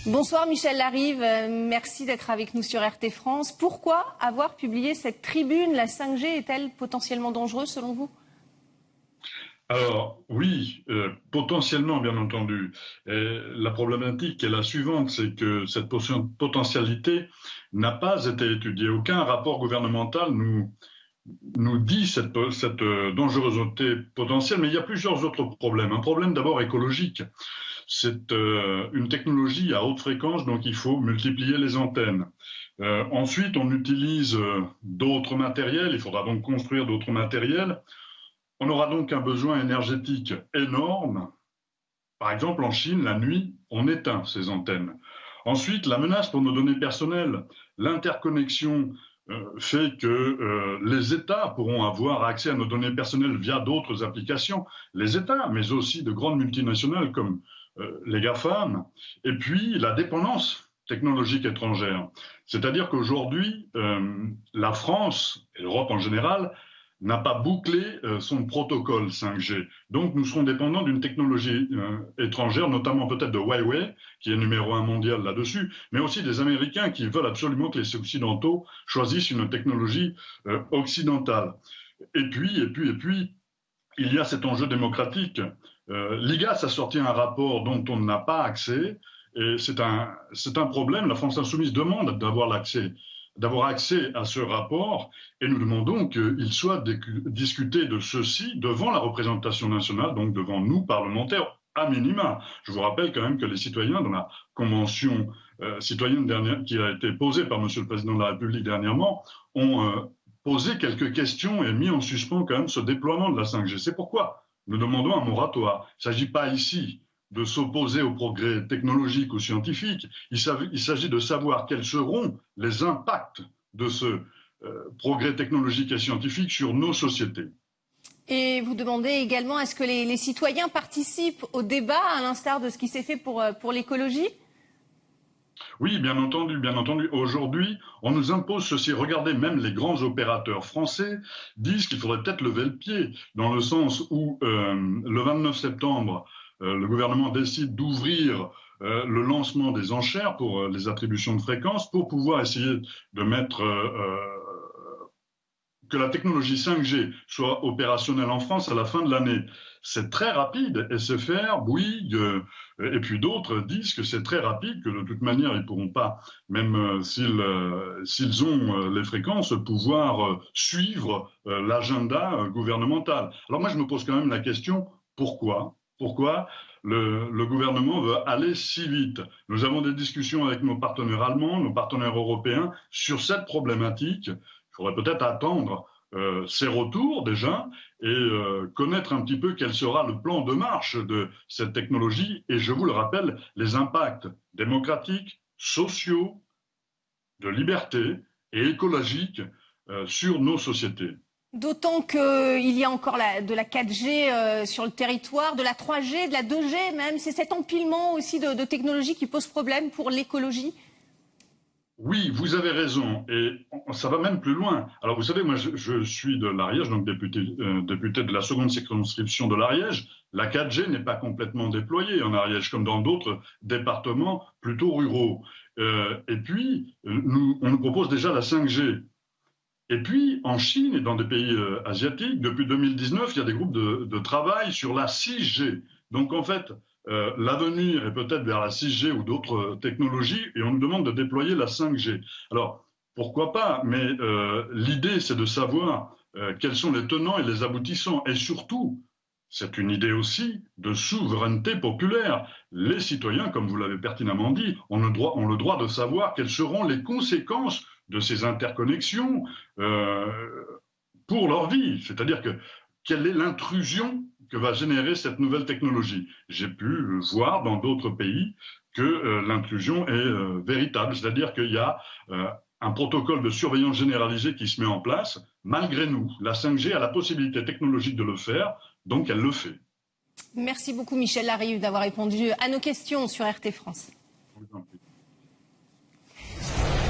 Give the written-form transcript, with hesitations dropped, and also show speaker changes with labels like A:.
A: Bonsoir Michel Larive, merci d'être avec nous sur RT France. Pourquoi avoir publié cette tribune? La 5G est-elle potentiellement dangereuse selon vous?
B: Alors oui, potentiellement bien entendu. La problématique est la suivante, c'est que cette potentialité n'a pas été étudiée. Aucun rapport gouvernemental nous dit cette dangerosité potentielle, mais il y a plusieurs autres problèmes. Un problème d'abord écologique. C'est une technologie à haute fréquence, donc il faut multiplier les antennes. Ensuite, on utilise d'autres matériels, il faudra donc construire d'autres matériels. On aura donc un besoin énergétique énorme. Par exemple, en Chine, la nuit, on éteint ces antennes. Ensuite, la menace pour nos données personnelles. L'interconnexion fait que les États pourront avoir accès à nos données personnelles via d'autres applications. Les États, mais aussi de grandes multinationales comme les GAFAM. Et puis, la dépendance technologique étrangère. C'est-à-dire qu'aujourd'hui, la France, et l'Europe en général, n'a pas bouclé son protocole 5G. Donc nous serons dépendants d'une technologie étrangère, notamment peut-être de Huawei, qui est numéro 1 mondial là-dessus, mais aussi des Américains qui veulent absolument que les Occidentaux choisissent une technologie occidentale. Et puis, il y a cet enjeu démocratique. L'IGAS a sorti un rapport dont on n'a pas accès, et c'est un problème. La France insoumise demande d'avoir accès à ce rapport, et nous demandons qu'il soit discuté de ceci devant la représentation nationale, donc devant nous, parlementaires, à minima. Je vous rappelle quand même que les citoyens, dans la convention citoyenne dernière, qui a été posée par Monsieur le Président de la République dernièrement, ont posé quelques questions et mis en suspens quand même ce déploiement de la 5G. C'est pourquoi nous demandons un moratoire. Il ne s'agit pas ici de s'opposer au progrès technologique ou scientifique. Il s'agit de savoir quels seront les impacts de ce progrès technologique et scientifique sur nos sociétés.
A: Et vous demandez également, est-ce que les citoyens participent au débat, à l'instar de ce qui s'est fait pour l'écologie?
B: Oui, bien entendu, bien entendu. Aujourd'hui, on nous impose ceci. Regardez, même les grands opérateurs français disent qu'il faudrait peut-être lever le pied, dans le sens où le 29 septembre, le gouvernement décide d'ouvrir le lancement des enchères pour les attributions de fréquences pour pouvoir essayer de mettre que la technologie 5G soit opérationnelle en France à la fin de l'année. C'est très rapide. SFR, Bouygues et puis d'autres disent que c'est très rapide, que de toute manière ils ne pourront pas, même s'ils ont les fréquences, pouvoir suivre l'agenda gouvernemental. Alors moi je me pose quand même la question, pourquoi le gouvernement veut aller si vite? Nous avons des discussions avec nos partenaires allemands, nos partenaires européens sur cette problématique. Il faudrait peut-être attendre ces retours déjà et connaître un petit peu quel sera le plan de marche de cette technologie et, je vous le rappelle, les impacts démocratiques, sociaux, de liberté et écologiques sur nos sociétés.
A: D'autant qu'il y a encore de la 4G sur le territoire, de la 3G, de la 2G même. C'est cet empilement aussi de technologies qui pose problème pour l'écologie.
B: Oui, vous avez raison, et ça va même plus loin. Alors vous savez, moi je suis de l'Ariège, donc député de la seconde circonscription de l'Ariège. La 4G n'est pas complètement déployée en Ariège, comme dans d'autres départements plutôt ruraux. Et puis, on nous propose déjà la 5G. Et puis, en Chine et dans des pays asiatiques, depuis 2019, il y a des groupes de travail sur la 6G. Donc en fait, l'avenir est peut-être vers la 6G ou d'autres technologies et on nous demande de déployer la 5G. Alors, pourquoi pas, mais l'idée, c'est de savoir quels sont les tenants et les aboutissants. Et surtout, c'est une idée aussi de souveraineté populaire. Les citoyens, comme vous l'avez pertinemment dit, ont le droit de savoir quelles seront les conséquences de ces interconnexions pour leur vie. C'est-à-dire quelle est l'intrusion que va générer cette nouvelle technologie. J'ai pu voir dans d'autres pays que l'intrusion est véritable, c'est-à-dire qu'il y a un protocole de surveillance généralisée qui se met en place. Malgré nous, la 5G a la possibilité technologique de le faire, donc elle le fait.
A: Merci beaucoup Michel Larive d'avoir répondu à nos questions sur RT France.
B: Je vous en prie.